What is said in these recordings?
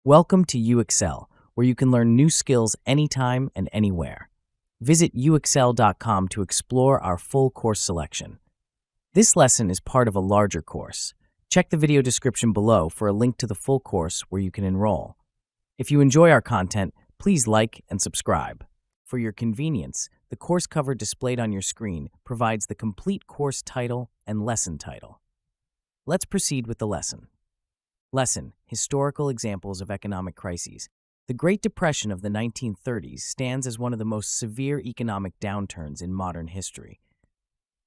Welcome to UXL, where you can learn new skills anytime and anywhere. Visit uxl.com to explore our full course selection. This lesson is part of a larger course. Check the video description below for a link to the full course where you can enroll. If you enjoy our content, please like and subscribe. For your convenience, the course cover displayed on your screen provides the complete course title and lesson title. Let's proceed with the lesson. Lesson: Historical Examples of Economic Crises. The Great Depression of the 1930s stands as one of the most severe economic downturns in modern history.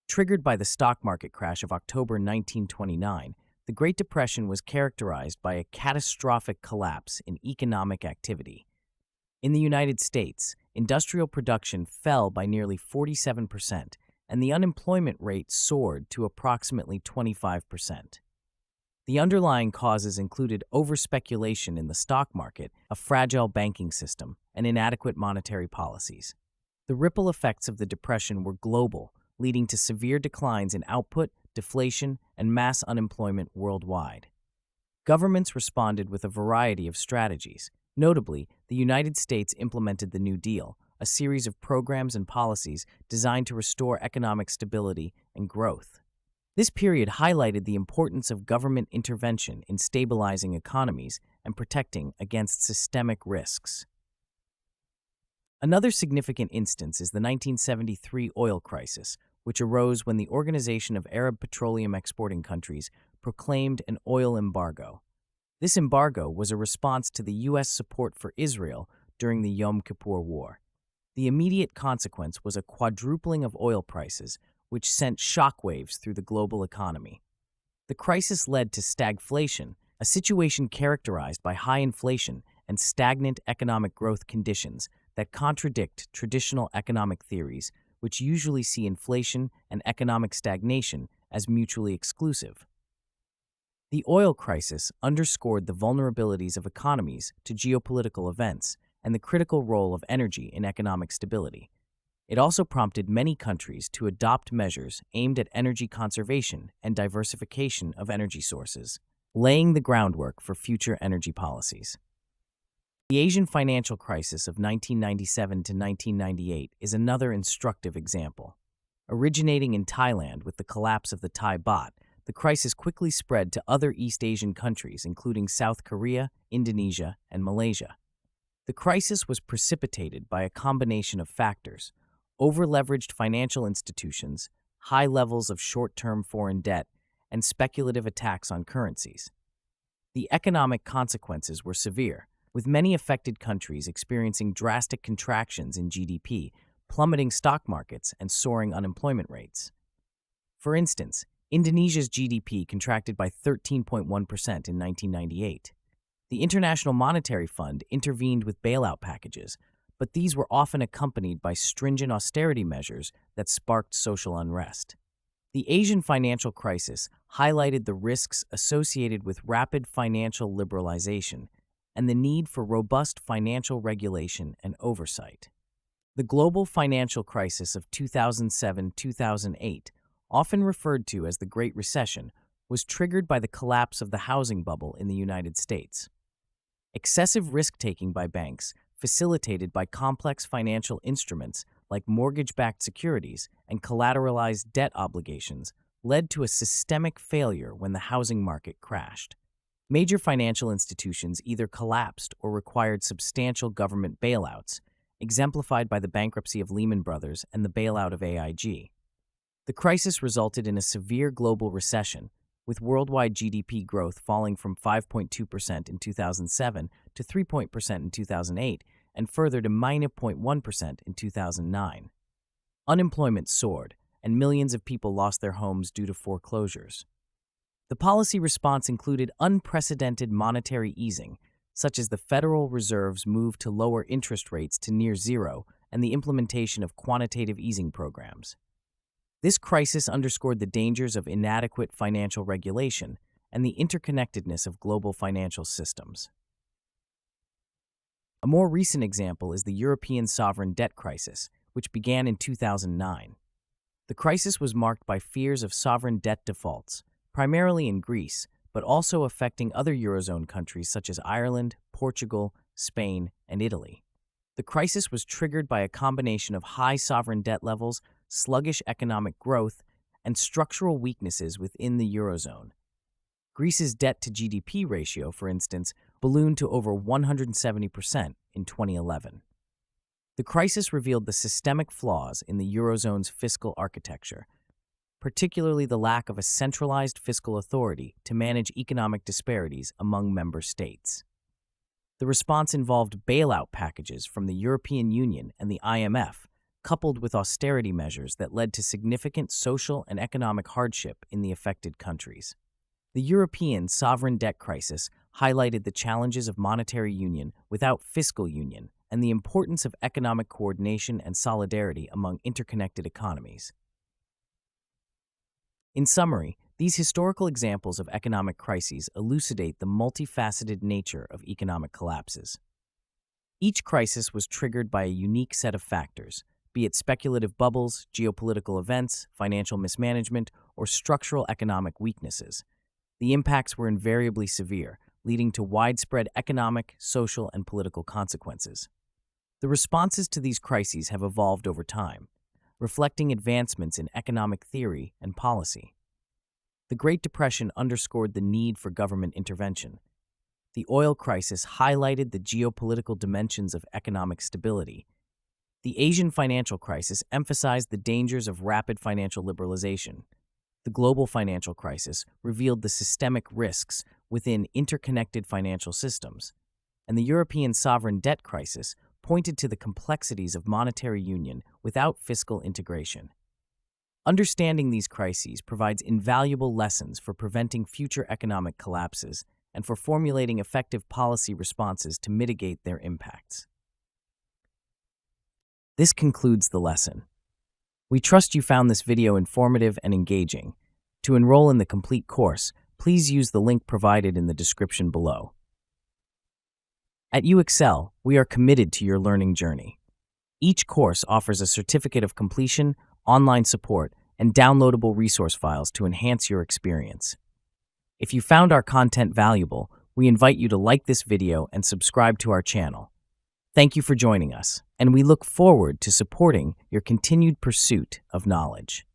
Triggered by the stock market crash of October 1929, the Great Depression was characterized by a catastrophic collapse in economic activity. In the United States, industrial production fell by nearly 47%, and the unemployment rate soared to approximately 25%. The underlying causes included overspeculation in the stock market, a fragile banking system, and inadequate monetary policies. The ripple effects of the Depression were global, leading to severe declines in output, deflation, and mass unemployment worldwide. Governments responded with a variety of strategies. Notably, the United States implemented the New Deal, a series of programs and policies designed to restore economic stability and growth. This period highlighted the importance of government intervention in stabilizing economies and protecting against systemic risks. Another significant instance is the 1973 oil crisis, which arose when the Organization of Arab Petroleum Exporting Countries proclaimed an oil embargo. This embargo was a response to the U.S. support for Israel during the Yom Kippur War. The immediate consequence was a quadrupling of oil prices, which sent shockwaves through the global economy. The crisis led to stagflation, a situation characterized by high inflation and stagnant economic growth conditions that contradict traditional economic theories, which usually see inflation and economic stagnation as mutually exclusive. The oil crisis underscored the vulnerabilities of economies to geopolitical events and the critical role of energy in economic stability. It also prompted many countries to adopt measures aimed at energy conservation and diversification of energy sources, laying the groundwork for future energy policies. The Asian financial crisis of 1997 to 1998 is another instructive example. Originating in Thailand with the collapse of the Thai baht, the crisis quickly spread to other East Asian countries, including South Korea, Indonesia, and Malaysia. The crisis was precipitated by a combination of factors: over-leveraged financial institutions, high levels of short-term foreign debt, and speculative attacks on currencies. The economic consequences were severe, with many affected countries experiencing drastic contractions in GDP, plummeting stock markets, and soaring unemployment rates. For instance, Indonesia's GDP contracted by 13.1% in 1998. The International Monetary Fund intervened with bailout packages, but these were often accompanied by stringent austerity measures that sparked social unrest. The Asian financial crisis highlighted the risks associated with rapid financial liberalization and the need for robust financial regulation and oversight. The global financial crisis of 2007-2008, often referred to as the Great Recession, was triggered by the collapse of the housing bubble in the United States. Excessive risk-taking by banks, facilitated by complex financial instruments like mortgage-backed securities and collateralized debt obligations, led to a systemic failure when the housing market crashed. Major financial institutions either collapsed or required substantial government bailouts, exemplified by the bankruptcy of Lehman Brothers and the bailout of AIG. The crisis resulted in a severe global recession, with worldwide GDP growth falling from 5.2% in 2007 to 3% in 2008, and further to -0.1% in 2009. Unemployment soared, and millions of people lost their homes due to foreclosures. The policy response included unprecedented monetary easing, such as the Federal Reserve's move to lower interest rates to near zero and the implementation of quantitative easing programs. This crisis underscored the dangers of inadequate financial regulation and the interconnectedness of global financial systems. A more recent example is the European sovereign debt crisis, which began in 2009. The crisis was marked by fears of sovereign debt defaults, primarily in Greece, but also affecting other Eurozone countries such as Ireland, Portugal, Spain, and Italy. The crisis was triggered by a combination of high sovereign debt levels, sluggish economic growth, and structural weaknesses within the Eurozone. Greece's debt to GDP ratio, for instance, ballooned to over 170% in 2011. The crisis revealed the systemic flaws in the Eurozone's fiscal architecture, particularly the lack of a centralized fiscal authority to manage economic disparities among member states. The response involved bailout packages from the European Union and the IMF, coupled with austerity measures that led to significant social and economic hardship in the affected countries. The European sovereign debt crisis highlighted the challenges of monetary union without fiscal union and the importance of economic coordination and solidarity among interconnected economies. In summary, these historical examples of economic crises elucidate the multifaceted nature of economic collapses. Each crisis was triggered by a unique set of factors, be it speculative bubbles, geopolitical events, financial mismanagement, or structural economic weaknesses. The impacts were invariably severe, leading to widespread economic, social, and political consequences. The responses to these crises have evolved over time, reflecting advancements in economic theory and policy. The Great Depression underscored the need for government intervention. The oil crisis highlighted the geopolitical dimensions of economic stability. The Asian financial crisis emphasized the dangers of rapid financial liberalization. The global financial crisis revealed the systemic risks within interconnected financial systems. And the European sovereign debt crisis pointed to the complexities of monetary union without fiscal integration. Understanding these crises provides invaluable lessons for preventing future economic collapses and for formulating effective policy responses to mitigate their impacts. This concludes the lesson. We trust you found this video informative and engaging. To enroll in the complete course, please use the link provided in the description below. At UExcel, we are committed to your learning journey. Each course offers a certificate of completion, online support, and downloadable resource files to enhance your experience. If you found our content valuable, we invite you to like this video and subscribe to our channel. Thank you for joining us, and we look forward to supporting your continued pursuit of knowledge.